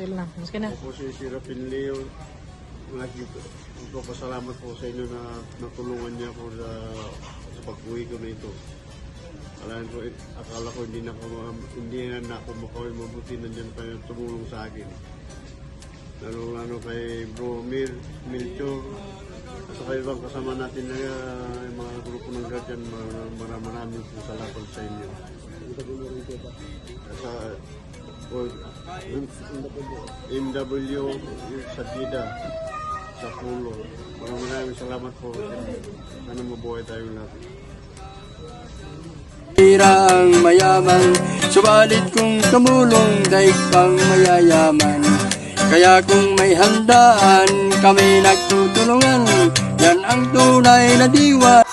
Sige lang. Mas ka na. Ako po si Serapin Leo. Magpapasalamat po sa inyo na natulungan niya ako sa pag-uwi ko na ito. Akala ko hindi na ako makawin, mabuti nandiyan kayo tumulong sa akin. Lalo kay Bro Milchor, at saka ibang kasama natin na yung mga grupo ng Guardian, maraming po salamat sa inyo. Sa MW sa Gida, sa Pulo. Maraming salamat po. Sana mabuhay tayong lahat. Tira ang mayaman, subalit kung tumulong daig pang mayayaman. Kaya kung may handaan, kami nagtutulungan, yan ang tunay na diwa.